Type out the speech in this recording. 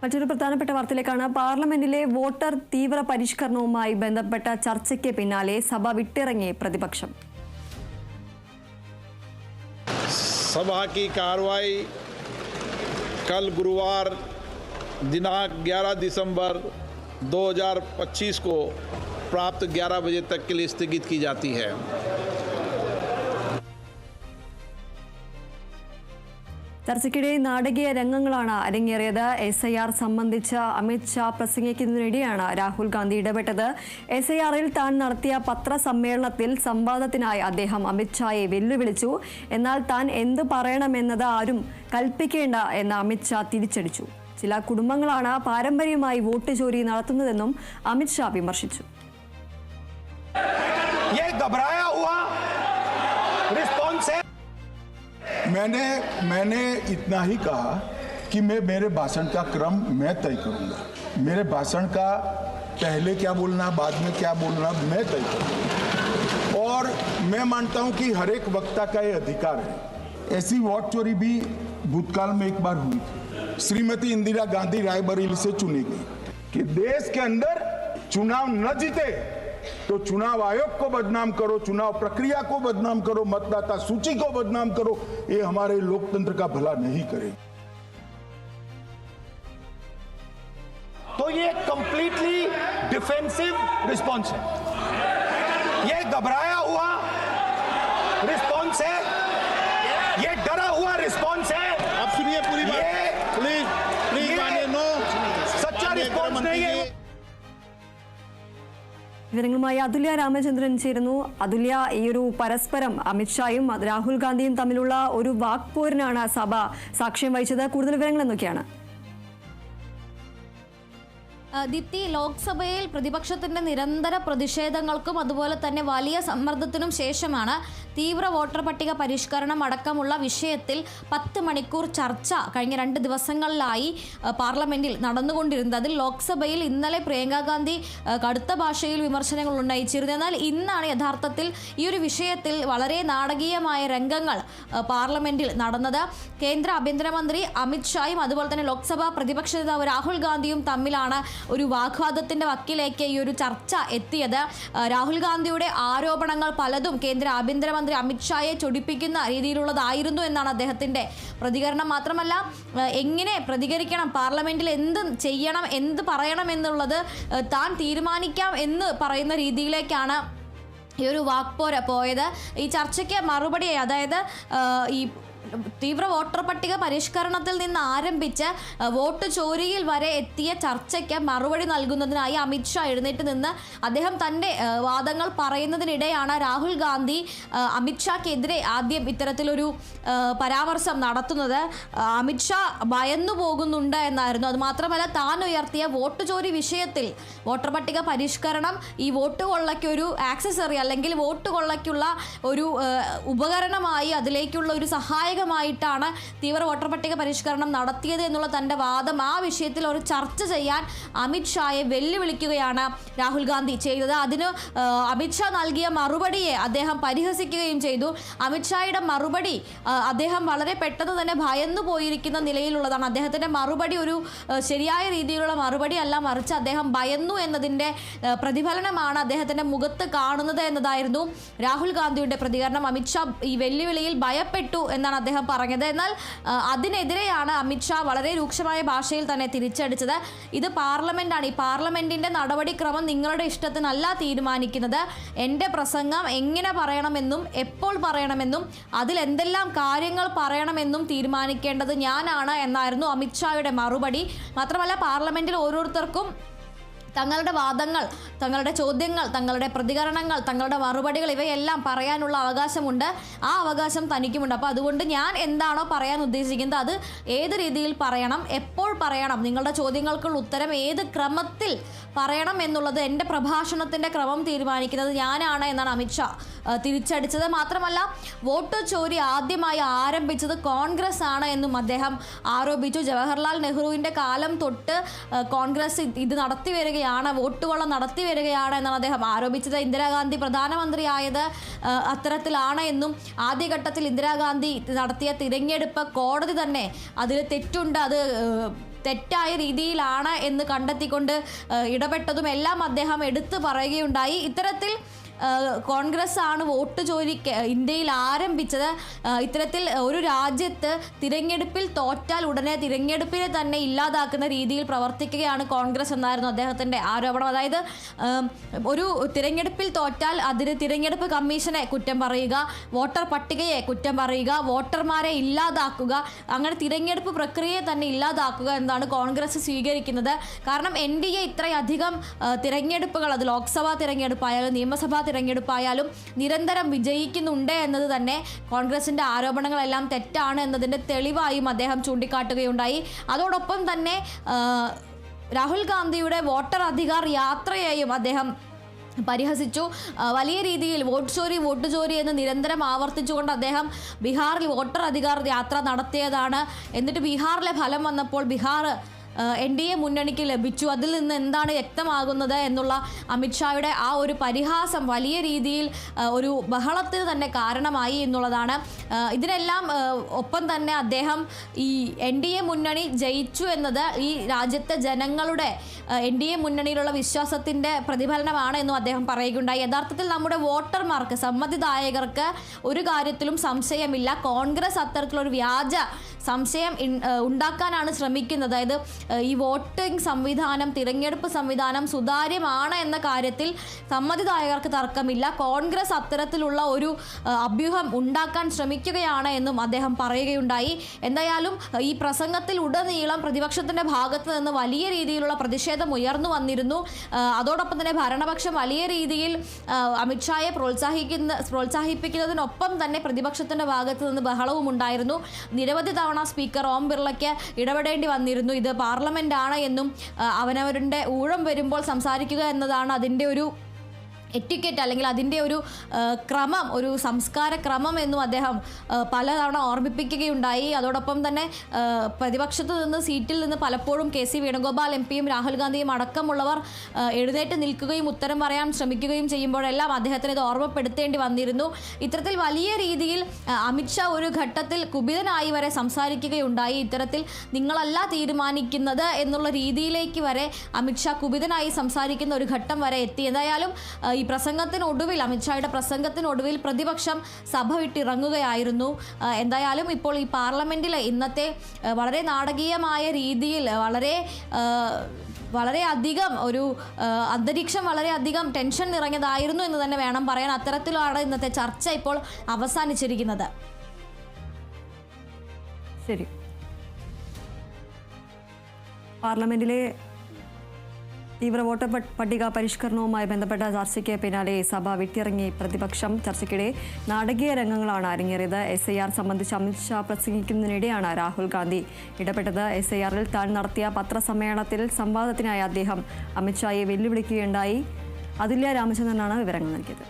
മറ്റൊരു പ്രധാനപ്പെട്ട വാർത്തയിലേക്കാണ്. പാർലമെന്റിലെ വോട്ടർ തീവ്ര പരിഷ്കരണവുമായി ബന്ധപ്പെട്ട ചർച്ചയ്ക്ക് പിന്നാലെ സഭ വിട്ടിറങ്ങി പ്രതിപക്ഷം. सभा की कार्रवाई कल गुरुवार दिनांक 11 दिसंबर 2025 को प्राप्त 11 बजे तक के लिए स्थगित की जाती है. ചർച്ചയ്ക്കിടെ നാടകീയ രംഗങ്ങളാണ് അരങ്ങേറിയത്. SIR സംബന്ധിച്ച് അമിത് ഷാ പ്രസംഗിക്കുന്നതിനിടെയാണ് രാഹുൽ ഗാന്ധി ഇടപെട്ടത്. SIRൽ താൻ നടത്തിയ പത്രസമ്മേളനത്തിൽ സംവാദത്തിനായി അദ്ദേഹം അമിത് ഷായെ വെല്ലുവിളിച്ചു. എന്നാൽ താൻ എന്തു പറയണമെന്നത് ആരും കൽപ്പിക്കേണ്ട എന്ന് അമിത് ഷാ തിരിച്ചടിച്ചു. ചില കുടുംബങ്ങളാണ് പാരമ്പര്യമായി വോട്ട് ചോരി നടത്തുന്നതെന്നും അമിത് ഷാ വിമർശിച്ചു. मैंने इतना ही कहा कि मेरे भाषण का क्रम मैं तय करूंगा. मेरे भाषण का पहले क्या बोलना, बाद में क्या बोलना, मैं तय करूंगा. और मैं मानता हूं कि हर एक वक्ता का ये अधिकार है. ऐसी वोट चोरी भी भूतकाल में एक बार हुई थी. श्रीमती इंदिरा गांधी रायबरेली से चुनी गई कि देश के अंदर चुनाव न जीते तो चुनाव आयोग को बदनाम करो, चुनाव प्रक्रिया को बदनाम करो, मतदाता सूची को बदनाम करो. ये हमारे लोकतंत्र का भला नहीं करे. तो ये कंप्लीटली डिफेंसिव रिस्पॉन्स है, ये घबराया हुआ रिस्पॉन्स है, ये डरा हुआ रिस्पॉन्स है. अब सुनिए पूरी बात, प्लीज मानिए. नो, सच्चा रिस्पॉन्स नहीं है. വിവരങ്ങളുമായി അതുല്യ രാമചന്ദ്രൻ ചേരുന്നു. അതുല്യ, ഈ ഒരു പരസ്പരം അമിത്ഷായും രാഹുൽ ഗാന്ധിയും തമ്മിലുള്ള ഒരു വാക്പോരിനാണ് സഭ സാക്ഷ്യം വഹിച്ചത്. കൂടുതൽ വിവരങ്ങൾ എന്തൊക്കെയാണ്? ദീപ്തി, ലോക്സഭയിൽ പ്രതിപക്ഷത്തിന്റെ നിരന്തര പ്രതിഷേധങ്ങൾക്കും അതുപോലെ തന്നെ വലിയ സമ്മർദ്ദത്തിനും ശേഷമാണ് തീവ്ര വോട്ടർ പട്ടിക പരിഷ്കരണം അടക്കമുള്ള വിഷയത്തിൽ 10 മണിക്കൂർ ചർച്ച കഴിഞ്ഞ 2 ദിവസങ്ങളിലായി പാർലമെന്റിൽ നടന്നുകൊണ്ടിരുന്നത്. അതിൽ ലോക്സഭയിൽ ഇന്നലെ പ്രിയങ്ക ഗാന്ധി കടുത്ത ഭാഷയിൽ വിമർശനങ്ങൾ ഉന്നയിച്ചിരുന്നു. എന്നാൽ ഇന്നാണ് യഥാർത്ഥത്തിൽ ഈ ഒരു വിഷയത്തിൽ വളരെ നാടകീയമായ രംഗങ്ങൾ പാർലമെന്റിൽ നടന്നത്. കേന്ദ്ര ആഭ്യന്തരമന്ത്രി അമിത് ഷായും അതുപോലെ തന്നെ ലോക്സഭാ പ്രതിപക്ഷ നേതാവ് രാഹുൽ ഗാന്ധിയും തമ്മിലാണ് ഒരു വാഗ്വാദത്തിന്റെ വക്കിലേക്ക് ഈ ഒരു ചർച്ച എത്തിയത്. രാഹുൽ ഗാന്ധിയുടെ ആരോപണങ്ങൾ പലതും കേന്ദ്ര ആഭ്യന്തരമന്ത്രി അമിത് ഷായെ ചൊടിപ്പിക്കുന്ന രീതിയിലുള്ളതായിരുന്നു എന്നാണ് അദ്ദേഹത്തിന്റെ പ്രതികരണം. മാത്രമല്ല, എങ്ങനെ പ്രതികരിക്കണം, പാർലമെന്റിൽ എന്ത് ചെയ്യണം, എന്ത് പറയണം എന്നുള്ളത് താൻ തീരുമാനിക്കാം എന്ന് പറയുന്ന രീതിയിലേക്കാണ് ഈ ഒരു വാക്പോര് പോയത്. ഈ ചർച്ചയ്ക്ക് മറുപടിയായി, അതായത് ഈ തീവ്ര വോട്ടർ പട്ടിക പരിഷ്കരണത്തിൽ നിന്ന് ആരംഭിച്ച് വോട്ട് ചോരിയിൽ വരെ എത്തിയ ചർച്ചയ്ക്ക് മറുപടി നൽകുന്നതിനായി അമിത് ഷാ എഴുന്നേറ്റ് നിന്ന് അദ്ദേഹം തൻ്റെ വാദങ്ങൾ പറയുന്നതിനിടെയാണ് രാഹുൽ ഗാന്ധി അമിത് ഷാക്കെതിരെ ആദ്യം ഇത്തരത്തിലൊരു പരാമർശം നടത്തുന്നത്. അമിത് ഷാ ഭയന്നു പോകുന്നുണ്ട് എന്നായിരുന്നു. അതുമാത്രമല്ല, താൻ ഉയർത്തിയ വോട്ട് ചോരി വിഷയത്തിൽ വോട്ടർ പട്ടിക പരിഷ്കരണം ഈ വോട്ട് കൊള്ളയ്ക്കൊരു ആക്സസറി അല്ലെങ്കിൽ വോട്ട് കൊള്ളയ്ക്കുള്ള ഒരു ഉപകരണമായി, അതിലേക്കുള്ള ഒരു സഹായകമായിട്ടാണ് തീവ്ര വോട്ടർ പട്ടിക പരിഷ്കരണം നടത്തിയത് എന്നുള്ള തൻ്റെ വാദം, ആ വിഷയത്തിൽ ഒരു ചർച്ച ചെയ്യാൻ അമിത് ഷായെ വെല്ലുവിളിക്കുകയാണ് രാഹുൽ ഗാന്ധി ചെയ്തത്. അതിന് അമിത് ഷാ നൽകിയ മറുപടിയെ അദ്ദേഹം പരിഹസിക്കുകയും ചെയ്തു. അമിത് ഷായുടെ മറുപടി അദ്ദേഹം വളരെ പെട്ടെന്ന് തന്നെ ഭയന്നു പോയിരിക്കുന്ന നിലയിലുള്ളതാണ്. അദ്ദേഹത്തിൻ്റെ മറുപടി ഒരു ശരിയായ രീതിയിലുള്ള മറുപടി അല്ല, മറിച്ച് അദ്ദേഹം ഭയന്നു എന്നതിൻ്റെ പ്രതിഫലനമാണ് അദ്ദേഹത്തിൻ്റെ മുഖത്ത് കാണുന്നത് എന്നതായിരുന്നു രാഹുൽ ഗാന്ധിയുടെ പ്രതികരണം. അമിത് ഷാ ഈ വെല്ലുവിളിയിൽ ഭയപ്പെട്ടു എന്നാണ് അദ്ദേഹം പറഞ്ഞത്. എന്നാൽ അതിനെതിരെയാണ് അമിത് ഷാ വളരെ രൂക്ഷമായ ഭാഷയിൽ തന്നെ തിരിച്ചടിച്ചത്. ഇത് പാർലമെന്റാണ്, ഈ പാർലമെന്റിന്റെ നടപടിക്രമം നിങ്ങളുടെ ഇഷ്ടത്തിനല്ല തീരുമാനിക്കുന്നത്. എൻ്റെ പ്രസംഗം എങ്ങനെ പറയണമെന്നും എപ്പോൾ പറയണമെന്നും അതിൽ എന്തെല്ലാം കാര്യങ്ങൾ പറയണമെന്നും തീരുമാനിക്കേണ്ടത് ഞാനാണ് എന്നായിരുന്നു അമിത് ഷായുടെ മറുപടി. മാത്രമല്ല, പാർലമെന്റിൽ ഓരോരുത്തർക്കും തങ്ങളുടെ വാദങ്ങൾ, തങ്ങളുടെ ചോദ്യങ്ങൾ, തങ്ങളുടെ പ്രതികരണങ്ങൾ, തങ്ങളുടെ മറുപടികൾ ഇവയെല്ലാം പറയാനുള്ള അവകാശമുണ്ട്. ആ അവകാശം തനിക്കുമുണ്ട്. അപ്പോൾ അതുകൊണ്ട് ഞാൻ എന്താണോ പറയാൻ ഉദ്ദേശിക്കുന്നത് അത് ഏത് രീതിയിൽ പറയണം, എപ്പോൾ പറയണം, നിങ്ങളുടെ ചോദ്യങ്ങൾക്കുള്ള ഉത്തരം ഏത് ക്രമത്തിൽ പറയണം എന്നുള്ളത് എൻ്റെ പ്രഭാഷണത്തിൻ്റെ ക്രമം തീരുമാനിക്കുന്നത് ഞാനാണ് എന്നാണ് അമിത് ഷാ തിരിച്ചടിച്ചത്. മാത്രമല്ല, വോട്ട് ചോരി ആദ്യമായി ആരംഭിച്ചത് കോൺഗ്രസ് ആണ് എന്നും അദ്ദേഹം ആരോപിച്ചു. ജവഹർലാൽ നെഹ്റുവിൻ്റെ കാലം തൊട്ട് കോൺഗ്രസ് ഇത് നടത്തി വരികയാണ്, വോട്ടുകൊള്ള നടത്തി വരികയാണ് എന്നാണ് അദ്ദേഹം ആരോപിച്ചത്. ഇന്ദിരാഗാന്ധി പ്രധാനമന്ത്രിയായത് അത്തരത്തിലാണ് എന്നും ആദ്യഘട്ടത്തിൽ ഇന്ദിരാഗാന്ധി നടത്തിയ തിരഞ്ഞെടുപ്പ് കോടതി തന്നെ അതിൽ തെറ്റുണ്ട്, അത് തെറ്റായ രീതിയിലാണ് എന്ന് കണ്ടെത്തിക്കൊണ്ട് ഇടപെട്ടതും എല്ലാം അദ്ദേഹം എടുത്തു പറയുകയുണ്ടായി. ഇത്തരത്തിൽ കോൺഗ്രസ് ആണ് വോട്ട് ചോരി ഇന്ത്യയിൽ ആരംഭിച്ചത്. ഇത്തരത്തിൽ ഒരു രാജ്യത്ത് തിരഞ്ഞെടുപ്പിൽ തോറ്റാൽ ഉടനെ തിരഞ്ഞെടുപ്പിനെ തന്നെ ഇല്ലാതാക്കുന്ന രീതിയിൽ പ്രവർത്തിക്കുകയാണ് കോൺഗ്രസ് എന്നായിരുന്നു അദ്ദേഹത്തിൻ്റെ ആരോപണം. അതായത് ഒരു തിരഞ്ഞെടുപ്പിൽ തോറ്റാൽ അതിന് തിരഞ്ഞെടുപ്പ് കമ്മീഷനെ കുറ്റം പറയുക, വോട്ടർ പട്ടികയെ കുറ്റം പറയുക, വോട്ടർമാരെ ഇല്ലാതാക്കുക, അങ്ങനെ തിരഞ്ഞെടുപ്പ് പ്രക്രിയയെ തന്നെ ഇല്ലാതാക്കുക എന്നതാണ് കോൺഗ്രസ് സ്വീകരിക്കുന്നത്. കാരണം NDA ഇത്രയധികം തിരഞ്ഞെടുപ്പുകൾ, അത് ലോക്സഭാ തിരഞ്ഞെടുപ്പായാലും നിയമസഭാ തിരഞ്ഞെടുപ്പായാലും നിരന്തരം വിജയിക്കുന്നുണ്ട് എന്നത് തന്നെ കോൺഗ്രസിൻ്റെ ആരോപണങ്ങളെല്ലാം തെറ്റാണ് എന്നതിൻ്റെ തെളിവായും അദ്ദേഹം ചൂണ്ടിക്കാട്ടുകയുണ്ടായി. അതോടൊപ്പം തന്നെ രാഹുൽ ഗാന്ധിയുടെ വോട്ടർ അധികാർ യാത്രയെയും അദ്ദേഹം പരിഹസിച്ചു. വലിയ രീതിയിൽ വോട്ട് ചോരി എന്ന് നിരന്തരം ആവർത്തിച്ചുകൊണ്ട് അദ്ദേഹം ബീഹാറിൽ വോട്ടർ അധികാർ യാത്ര നടത്തിയതാണ്. എന്നിട്ട് ബീഹാറിലെ ഫലം വന്നപ്പോൾ ബീഹാർ NDA മുന്നണിക്ക് ലഭിച്ചു. അതിൽ നിന്ന് എന്താണ് വ്യക്തമാകുന്നത് എന്നുള്ള അമിത്ഷായുടെ ആ ഒരു പരിഹാസം വലിയ രീതിയിൽ ഒരു ബഹളത്തിന് തന്നെ കാരണമായി എന്നുള്ളതാണ്. ഇതിനെല്ലാം ഒപ്പം തന്നെ അദ്ദേഹം ഈ NDA മുന്നണി ജയിച്ചു എന്നത് ഈ രാജ്യത്തെ ജനങ്ങളുടെ NDA മുന്നണിയിലുള്ള വിശ്വാസത്തിൻ്റെ പ്രതിഫലനമാണ് എന്നും അദ്ദേഹം പറയുകയുണ്ടായി. യഥാർത്ഥത്തിൽ നമ്മുടെ വോട്ടർമാർക്ക്, സമ്മതിദായകർക്ക് ഒരു കാര്യത്തിലും സംശയമില്ല. കോൺഗ്രസ് അത്തരത്തിലൊരു വ്യാജ സംശയം ഉണ്ടാക്കാനാണ് ശ്രമിക്കുന്നത്. അതായത് ഈ വോട്ടിംഗ് സംവിധാനം, തിരഞ്ഞെടുപ്പ് സംവിധാനം സുതാര്യമാണ് എന്ന കാര്യത്തിൽ സമ്മതിദായകർക്ക് തർക്കമില്ല. കോൺഗ്രസ് അത്തരത്തിലുള്ള ഒരു അഭ്യൂഹം ഉണ്ടാക്കാൻ ശ്രമിക്കുകയാണ് എന്നും അദ്ദേഹം പറയുകയുണ്ടായി. എന്തായാലും ഈ പ്രസംഗത്തിൽ ഉടനീളം പ്രതിപക്ഷത്തിൻ്റെ ഭാഗത്ത് നിന്ന് വലിയ രീതിയിലുള്ള പ്രതിഷേധം ഉയർന്നു വന്നിരുന്നു. അതോടൊപ്പം തന്നെ ഭരണപക്ഷം വലിയ രീതിയിൽ അമിത്ഷായെ പ്രോത്സാഹിപ്പിക്കുന്നതിനൊപ്പം തന്നെ പ്രതിപക്ഷത്തിൻ്റെ ഭാഗത്ത് നിന്ന് ബഹളവും ഉണ്ടായിരുന്നു. നിരവധി തവണ സ്പീക്കർ ഓം ബിർളയ്ക്ക് ഇടപെടേണ്ടി വന്നിരുന്നു. ഇത് പാർലമെന്റ് ആണ് എന്നും അവനവരുടെ ഊഴം വരുമ്പോൾ സംസാരിക്കുക എന്നതാണ് അതിൻ്റെ ഒരു എറ്റിക്കറ്റ്, അല്ലെങ്കിൽ അതിൻ്റെ ഒരു ക്രമം, ഒരു സംസ്കാര ക്രമം എന്നും അദ്ദേഹം പലതവണ ഓർമ്മിപ്പിക്കുകയുണ്ടായി. അതോടൊപ്പം തന്നെ പ്രതിപക്ഷത്ത് നിന്ന് സീറ്റിൽ നിന്ന് പലപ്പോഴും KC വേണുഗോപാൽ MPയും രാഹുൽ ഗാന്ധിയും അടക്കമുള്ളവർ എഴുന്നേറ്റ് നിൽക്കുകയും ഉത്തരം പറയാൻ ശ്രമിക്കുകയും ചെയ്യുമ്പോഴെല്ലാം അദ്ദേഹത്തിന് ഇത് ഓർമ്മപ്പെടുത്തേണ്ടി വന്നിരുന്നു. ഇത്തരത്തിൽ വലിയ രീതിയിൽ അമിത്ഷാ ഒരു ഘട്ടത്തിൽ കുപിതനായി വരെ സംസാരിക്കുകയുണ്ടായി. ഇത്തരത്തിൽ നിങ്ങളല്ല തീരുമാനിക്കുന്നത് എന്നുള്ള രീതിയിലേക്ക് വരെ അമിത്ഷാ കുപിതനായി സംസാരിക്കുന്ന ഒരു ഘട്ടം വരെ എത്തി. എന്തായാലും ഈ പ്രസംഗത്തിനൊടുവിൽ, അമിത്ഷായുടെ പ്രസംഗത്തിനൊടുവിൽ പ്രതിപക്ഷം സഭ വിട്ടിറങ്ങുകയായിരുന്നു. എന്തായാലും ഇപ്പോൾ ഈ പാർലമെൻറ്റിലെ ഇന്നത്തെ വളരെ നാടകീയമായ രീതിയിൽ വളരെ അധികം ഒരു അന്തരീക്ഷം വളരെയധികം ടെൻഷൻ നിറഞ്ഞതായിരുന്നു എന്ന് തന്നെ വേണം പറയാൻ. അത്തരത്തിലാണ് ഇന്നത്തെ ചർച്ച ഇപ്പോൾ അവസാനിച്ചിരിക്കുന്നത്. ശരി, പാർലമെന്റിലെ തീവ്ര വോട്ടർ പട്ടിക പരിഷ്കരണവുമായി ബന്ധപ്പെട്ട ചർച്ചയ്ക്ക് പിന്നാലെ സഭ വിട്ടിറങ്ങി പ്രതിപക്ഷം. ചർച്ചയ്ക്കിടെ നാടകീയ രംഗങ്ങളാണ് അരങ്ങേറിയത്. SIR സംബന്ധിച്ച് അമിത്ഷാ പ്രസംഗിക്കുന്നതിനിടെയാണ് രാഹുൽ ഗാന്ധി ഇടപെട്ടത്. SIRൽ താൻ നടത്തിയ പത്രസമ്മേളനത്തിൽ സംവാദത്തിനായി അദ്ദേഹം അമിത്ഷായെ വെല്ലുവിളിക്കുകയുണ്ടായി. അതുല്യ രാമചന്ദ്രനാണ് വിവരങ്ങൾ നൽകിയത്.